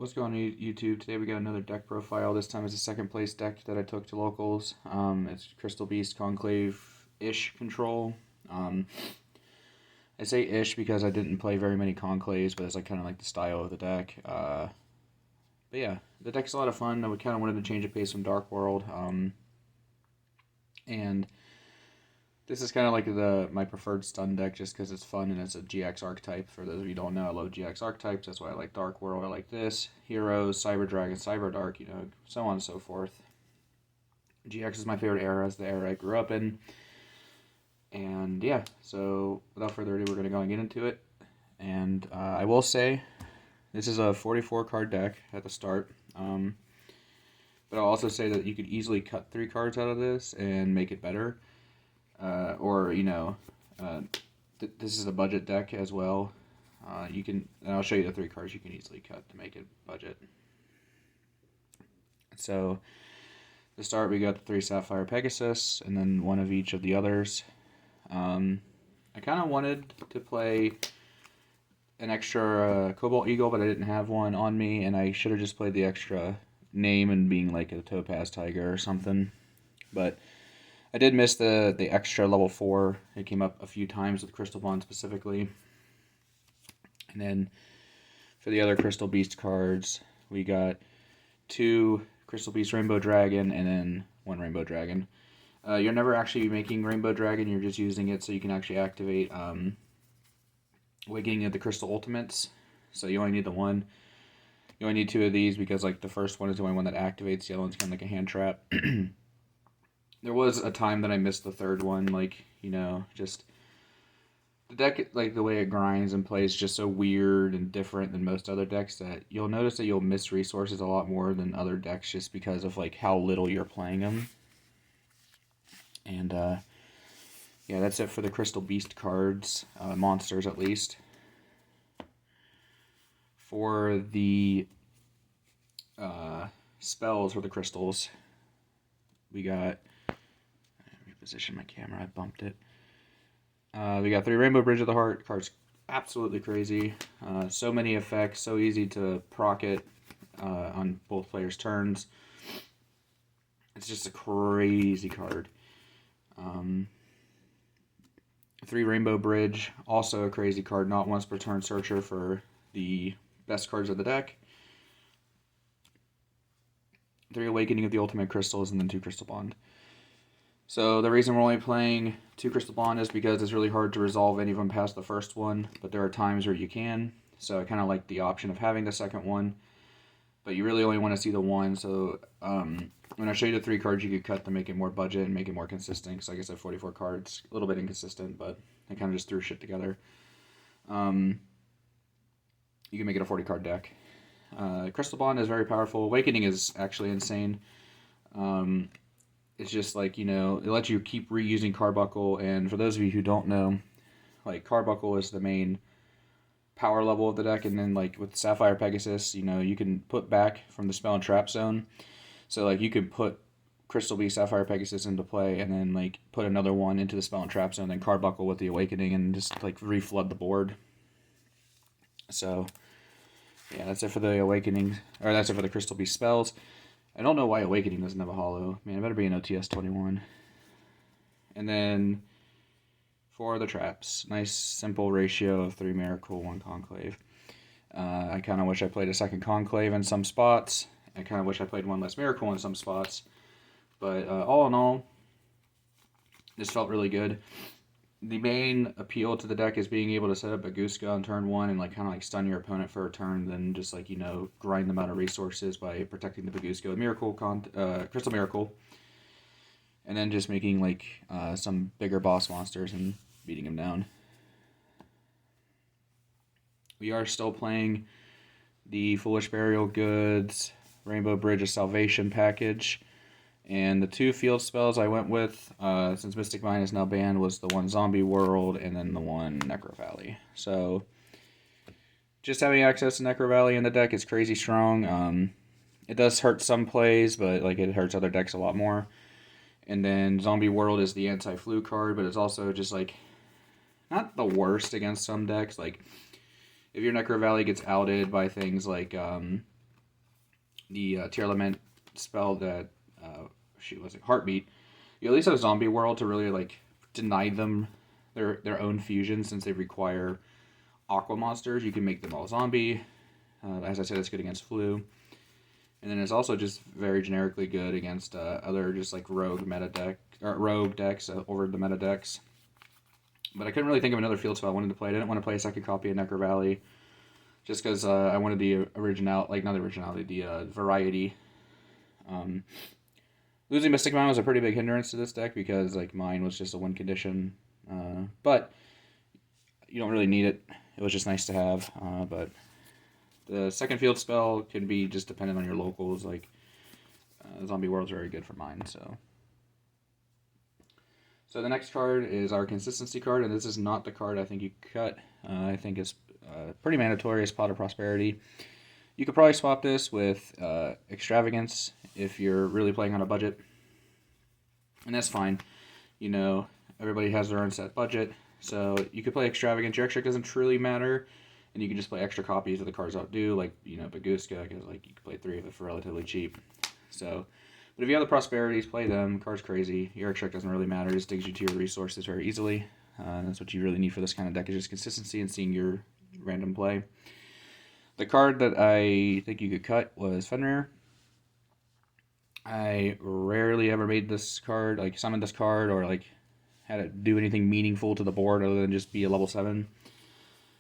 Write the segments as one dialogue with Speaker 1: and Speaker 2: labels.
Speaker 1: What's going on YouTube? Today we got another deck profile. This time it's a second place deck that I took to locals. It's Crystal Beast Conclave-ish control. I say ish because I didn't play very many conclaves, but it's like kind of like the style of the deck. But yeah, the deck's a lot of fun. I kind of wanted to change the pace from Dark World. And this is kind of like my preferred stun deck just because it's fun and it's a GX archetype. For those of you who don't know, I love GX archetypes. That's why I like Dark World. I like this. Heroes, Cyber Dragon, Cyber Dark, so on and so forth. GX is my favorite era. It's the era I grew up in. And yeah, so without further ado, we're going to go and get into it. And I will say, this is a 44 card deck at the start. But I'll also say that you could easily cut 3 cards out of this and make it better. This is a budget deck as well. And I'll show you the 3 cards you can easily cut to make it budget. So, to start, we got the 3 Sapphire Pegasus, and then 1 of each of the others. I kind of wanted to play an extra Cobalt Eagle, but I didn't have one on me, and I should have just played the extra name and being like a Topaz Tiger or something. But I did miss the extra level 4. It came up a few times with Crystal Bond specifically. And then for the other Crystal Beast cards, we got 2 Crystal Beast Rainbow Dragon and then 1 Rainbow Dragon. You're never actually making Rainbow Dragon, you're just using it so you can actually activate Wigging of the Crystal Ultimates. So you only need the 1. You only need 2 of these because like the first one is the only one that activates, the other one's kind of like a hand trap. There was a time that I missed the 3rd one, just the deck, like the way it grinds and plays just so weird and different than most other decks that you'll notice that you'll miss resources a lot more than other decks just because of like how little you're playing them. And yeah, that's it for the Crystal Beast cards, monsters at least. For the spells or the crystals, we got, reposition my camera, I bumped it. We got 3 Rainbow Bridge of the Heart cards, absolutely crazy. So many effects, so easy to proc it on both players' turns. It's just a crazy card. 3 Rainbow Bridge, also a crazy card, not once per turn searcher for the best cards of the deck. 3 Awakening of the Ultimate Crystals, and then 2 Crystal Bond. So the reason we're only playing 2 Crystal Bond is because it's really hard to resolve any of them past the first one, but there are times where you can. So I kind of like the option of having the second one, but you really only want to see the 1. So when I show you the 3 cards, you could cut to make it more budget and make it more consistent. Because like I said, 44 cards, a little bit inconsistent, but I kind of just threw shit together. You can make it a 40 card deck. Crystal Bond is very powerful. Awakening is actually insane. It's just like, it lets you keep reusing Carbuncle, and for those of you who don't know, like, Carbuncle is the main power level of the deck, and then, like, with Sapphire Pegasus, you can put back from the spell and trap zone, so, like, you could put Crystal Beast Sapphire Pegasus into play, and then, like, put another one into the spell and trap zone, then Carbuncle with the Awakening, and just, like, reflood the board. So, yeah, that's it for the Awakening, or that's it for the Crystal Beast spells. I don't know why Awakening doesn't have a holo. Man, it better be an OTS 21. And then for the traps, nice simple ratio of 3 Miracle, 1 Conclave. I kind of wish I played a second Conclave in some spots. I kind of wish I played 1 less Miracle in some spots. But all in all, this felt really good. The main appeal to the deck is being able to set up a Gooska on turn 1 and kind of stun your opponent for a turn, then just grind them out of resources by protecting the Bagooska with Crystal Miracle, and then just making some bigger boss monsters and beating them down. We are still playing the Foolish Burial Goods Rainbow Bridge of Salvation package. And the 2 field spells I went with, since Mystic Mine is now banned, was the 1 Zombie World and then the 1 Necro Valley. So, just having access to Necro Valley in the deck is crazy strong. It does hurt some plays, but it hurts other decks a lot more. And then Zombie World is the anti-flu card, but it's also just not the worst against some decks. If your Necro Valley gets outed by things like the Tear Lament spell that, was it Heartbeat, you at least have a zombie world to really like deny them their own fusion, since they require aqua monsters. You can make them all zombie. As I said, it's good against flu. And then it's also just very generically good against other just like rogue decks over the meta decks. But I couldn't really think of another field spell I wanted to play. I didn't want to play a second copy of Necro Valley, just because I wanted the variety. Losing Mystic Mine was a pretty big hindrance to this deck because like mine was just a win condition, but you don't really need it. It was just nice to have. But the second field spell can be just dependent on your locals. Like Zombie World's very good for mine. So the next card is our consistency card, and this is not the card I think you cut. I think it's pretty mandatory as Pot of Prosperity. You could probably swap this with Extravagance if you're really playing on a budget, and that's fine. You know, everybody has their own set budget, so you could play Extravagance. Your extra doesn't truly matter, and you can just play extra copies of the cards outdue, like Baguska, because like you can play 3 of it for relatively cheap. So, but if you have the Prosperities, play them. Card's crazy. Your extra doesn't really matter. It just digs you to your resources very easily. And that's what you really need for this kind of deck, is just consistency and seeing your random play. The card that I think you could cut was Fenrir. I rarely ever made this card, like summoned this card, or like had it do anything meaningful to the board other than just be a level 7.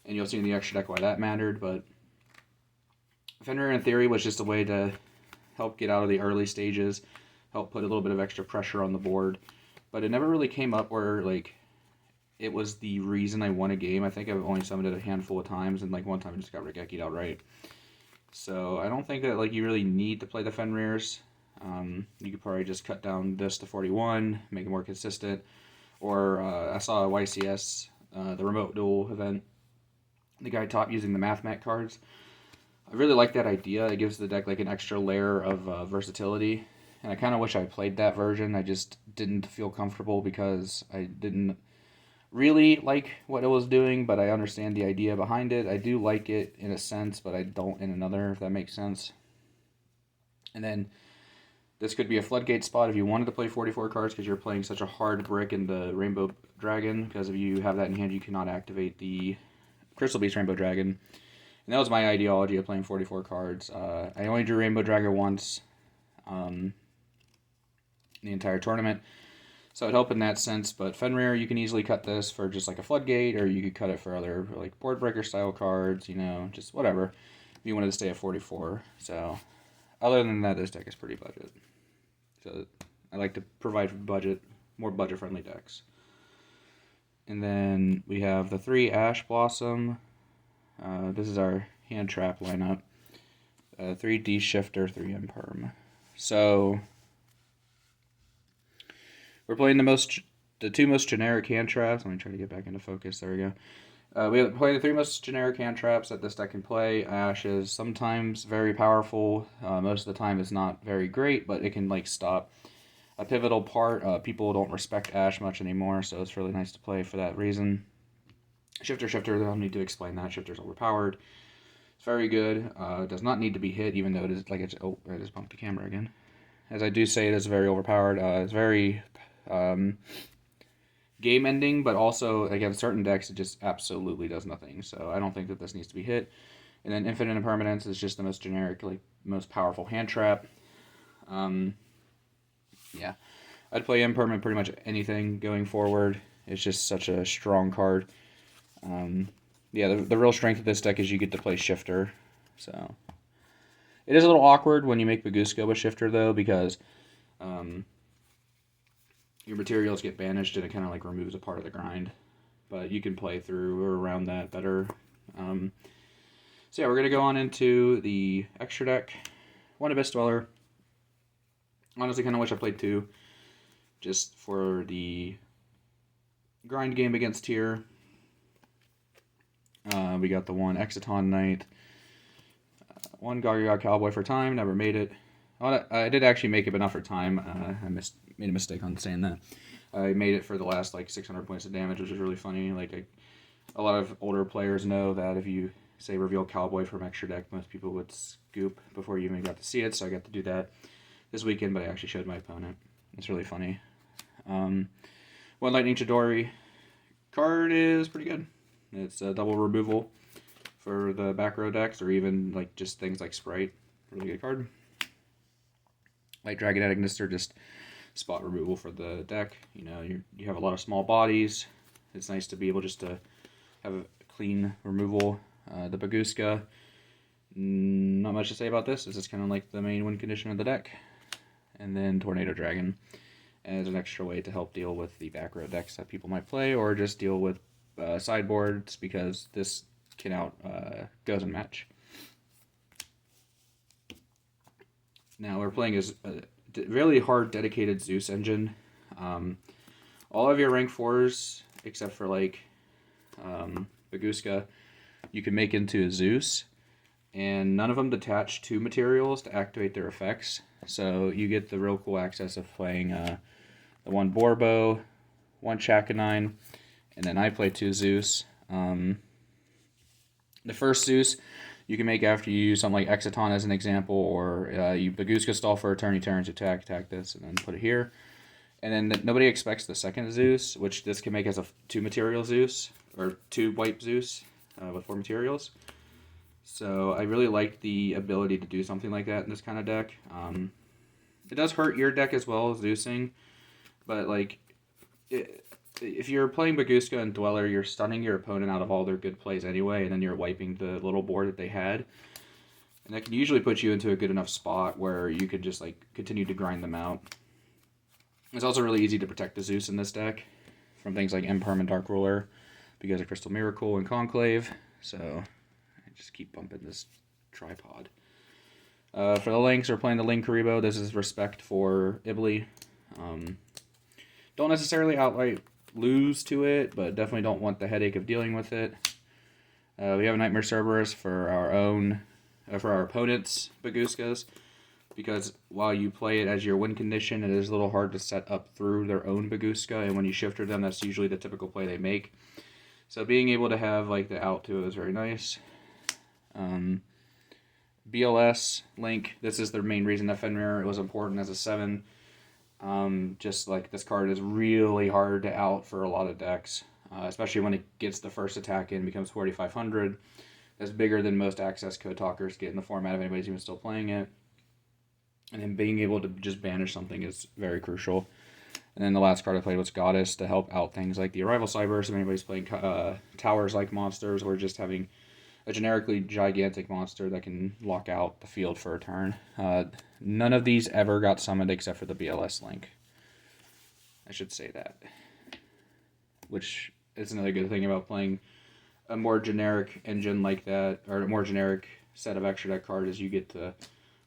Speaker 1: And you'll see in the extra deck why that mattered, but Fenrir in theory was just a way to help get out of the early stages, help put a little bit of extra pressure on the board. But it never really came up where like it was the reason I won a game. I think I've only summoned it a handful of times, and like one time I just got Regeki'd outright. So I don't think that like you really need to play the Fenrirs. You could probably just cut down this to 41, make it more consistent. Or I saw a YCS, the remote duel event. The guy taught using the Mathmat cards. I really like that idea. It gives the deck like an extra layer of versatility. And I kind of wish I played that version. I just didn't feel comfortable because I didn't really like what it was doing, but I understand the idea behind it. I do like it in a sense, but I don't in another, if that makes sense. And then this could be a floodgate spot if you wanted to play 44 cards because you're playing such a hard brick in the Rainbow Dragon, because if you have that in hand, you cannot activate the Crystal Beast Rainbow Dragon. And that was my ideology of playing 44 cards. I only drew Rainbow Dragon once in the entire tournament, so it helped in that sense. But Fenrir, you can easily cut this for just like a floodgate, or you could cut it for other like board breaker style cards, you know, just whatever, if you wanted to stay at 44. So other than that, this deck is pretty budget. So I like to provide more budget-friendly decks. And then we have the 3 Ash Blossom. This is our hand trap lineup. 3 D Shifter, 3 Imperm. So we're playing the 2 most generic hand traps. Let me try to get back into focus. There we go. We play the 3 most generic hand traps that this deck can play. Ash is sometimes very powerful. Most of the time it's not very great, but it can like stop a pivotal part. People don't respect Ash much anymore, so it's really nice to play for that reason. Shifter, I don't need to explain that. Shifter's overpowered. It's very good. It does not need to be hit, even though it is like it's. Oh, I just bumped the camera again. As I do say, it is very overpowered. It's very game ending, but also against certain decks, it just absolutely does nothing. So I don't think that this needs to be hit. And then Infinite Impermanence is just the most generic, like most powerful hand trap. Yeah, I'd play Impermanent pretty much anything going forward. It's just such a strong card. Yeah, the real strength of this deck is you get to play Shifter. So it is a little awkward when you make Baguska with Shifter, though, because your materials get banished and it kind of like removes a part of the grind. But you can play through or around that better. So yeah, we're going to go on into the extra deck. 1 Abyss Dweller. Honestly, kind of wish I played 2. Just for the grind game against Tier. We got the 1 Exiton Knight. 1 Gaga Cowboy for time. Never made it. I did actually make it, but not for time. I made a mistake on saying that. I made it for the last like 600 points of damage, which is really funny. Like a lot of older players know that if you say reveal Cowboy from extra deck, most people would scoop before you even got to see it, so I got to do that this weekend, but I actually showed my opponent. It's really funny. One Lightning Chidori card is pretty good. It's a double removal for the back row decks, or even like just things like Sprite. Really good card. Like Dragon Agnister, just spot removal for the deck. You know, you have a lot of small bodies. It's nice to be able just to have a clean removal. The Bagooska, not much to say about this. This is kind of like the main win condition of the deck. And then Tornado Dragon as an extra way to help deal with the back row decks that people might play, or just deal with sideboards, because this can goes and match. Now we're playing as a really hard dedicated Zeus engine. All of your rank 4s, except for like Bagooska, you can make into a Zeus, and none of them detach 2 materials to activate their effects. So you get the real cool access of playing the 1 Borbo, 1 Chakanine, and then I play 2 Zeus. The first Zeus you can make after you use something like Exciton as an example, or you Bagooska stall for a turn, you turn to attack this, and then put it here. And then nobody expects the second Zeus, which this can make as a 2 material Zeus, or 2 white Zeus with 4 materials. So I really like the ability to do something like that in this kind of deck. It does hurt your deck as well as Zeusing, but like if you're playing Bagooska and Dweller, you're stunning your opponent out of all their good plays anyway, and then you're wiping the little board that they had. And that can usually put you into a good enough spot where you could just like continue to grind them out. It's also really easy to protect the Zeus in this deck from things like Imperm and Dark Ruler because of Crystal Miracle and Conclave. So I just keep bumping this tripod. For the links, we're playing the Ling Karibo. This is respect for Ibly. Don't necessarily outright lose to it, but definitely don't want the headache of dealing with it. We have a Nightmare Cerberus for our opponent's Bagooskas, because while you play it as your win condition, it is a little hard to set up through their own Bagooska, and when you shifter them, that's usually the typical play they make. So being able to have like the out to it is very nice. BLS Link, this is the main reason that Fenrir was important as a 7. Just like this card is really hard to out for a lot of decks, especially when it gets the first attack in, becomes 4,500. That's bigger than most access code talkers get in the format if anybody's even still playing it. And then being able to just banish something is very crucial. And then the last card I played was Goddess to help out things like the Arrival Cyber. So if anybody's playing towers-like monsters, or just having a generically gigantic monster that can lock out the field for a turn. None of these ever got summoned except for the BLS Link. I should say that. Which is another good thing about playing a more generic engine like that, or a more generic set of extra deck cards, is you get to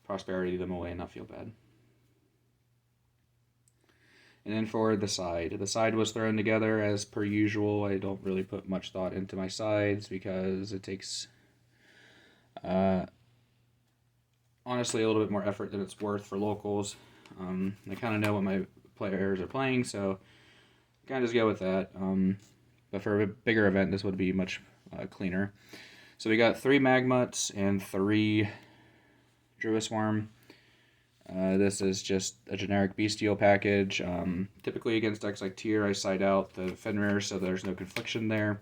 Speaker 1: prosperity them away and not feel bad. And then for the side was thrown together as per usual. I don't really put much thought into my sides because it takes honestly a little bit more effort than it's worth for locals. I kind of know what my players are playing, so I kind of just go with that. But for a bigger event, this would be much cleaner. So we got 3 Magmuts and 3 Druiswarm. This is just a generic Bestial package. Typically against decks like Tyr, I side out the Fenrir, so there's no confliction there.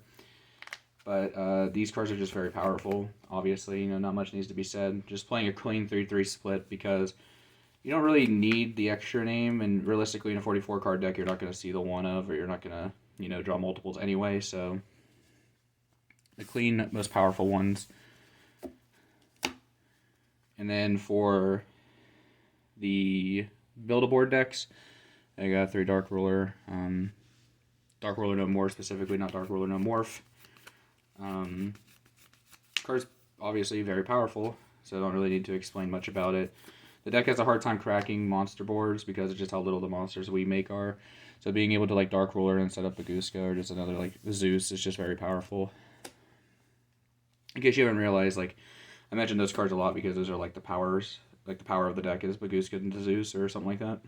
Speaker 1: But these cards are just very powerful. Obviously, not much needs to be said. Just playing a clean 3/3 split, because you don't really need the extra name, and realistically in a 44 card deck, you're not going to see the one of, or you're not going to, draw multiples anyway. So the clean, most powerful ones. And then for the Build-A-Board decks, I got 3 Dark Ruler. Dark Ruler no more specifically, not Dark Ruler no morph. Card's obviously very powerful, so I don't really need to explain much about it. The deck has a hard time cracking monster boards because of just how little the monsters we make are. So being able to like Dark Ruler and set up a Gooska or just another like Zeus is just very powerful. In case you haven't realized, like I mentioned those cards a lot because those are like the powers. Like the power of the deck is Bagooska into Zeus or something like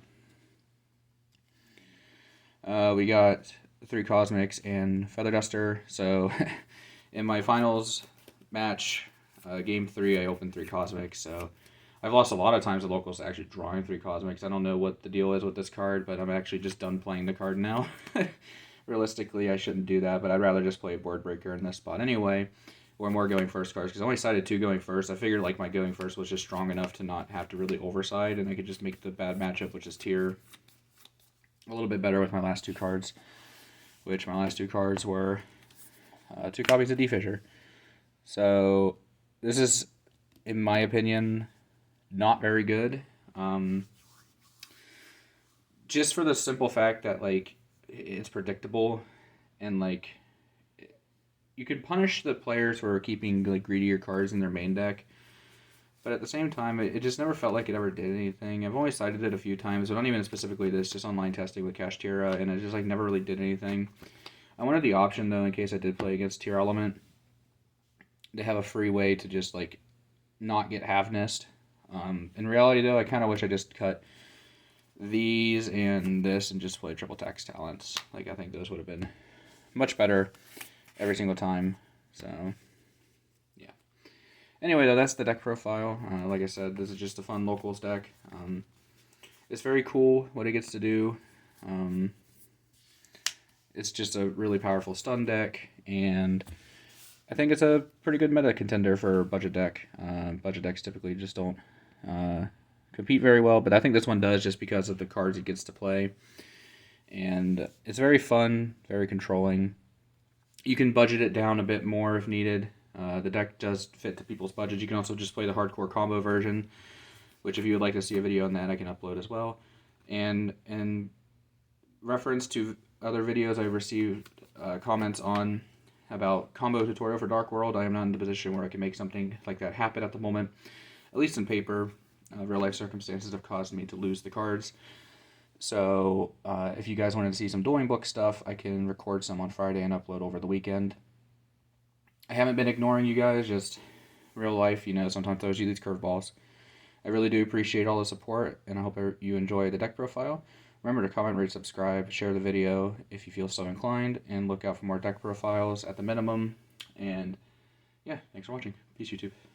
Speaker 1: that. We got 3 Cosmics and Feather Duster. So in my finals match, game 3, I opened 3 Cosmics, so I've lost a lot of times at locals actually drawing 3 Cosmics. I don't know what the deal is with this card, but I'm actually just done playing the card now. Realistically, I shouldn't do that, but I'd rather just play a board breaker in this spot anyway, or more going first cards, because I only sided 2 going first. I figured like my going first was just strong enough to not have to really overside, and I could just make the bad matchup, which is tier, a little bit better with my last 2 cards, which my last 2 cards were 2 copies of D-Fisher. So this is, in my opinion, not very good. Just for the simple fact that like it's predictable, and like you can punish the players for keeping like greedier cards in their main deck, but at the same time it just never felt like it ever did anything. I've only cited it a few times, but not even specifically this, just online testing with Kashtira, and it just like never really did anything. I wanted the option though, in case I did play against Tier Element, to have a free way to just like not get half-nissed. In reality though, I kind of wish I just cut these and this and just play triple tax talents. Like I think those would have been much better every single time. So yeah. Anyway though, that's the deck profile. Like I said, this is just a fun locals deck. It's very cool what it gets to do. It's just a really powerful stun deck, and I think it's a pretty good meta contender for budget deck. Budget decks typically just don't compete very well, but I think this one does just because of the cards it gets to play. And it's very fun, very controlling. You can budget it down a bit more if needed. The deck does fit to people's budgets. You can also just play the hardcore combo version, which if you would like to see a video on that, I can upload as well. And in reference to other videos I received comments on about combo tutorial for Dark World, I am not in the position where I can make something like that happen at the moment, at least in paper. Real life circumstances have caused me to lose the cards. So if you guys wanted to see some dueling book stuff, I can record some on Friday and upload over the weekend. I haven't been ignoring you guys, just real life, you know, sometimes throws you these curveballs. I really do appreciate all the support, and I hope you enjoy the deck profile. Remember to comment, rate, subscribe, share the video if you feel so inclined, and look out for more deck profiles at the minimum. And yeah, thanks for watching. Peace, YouTube.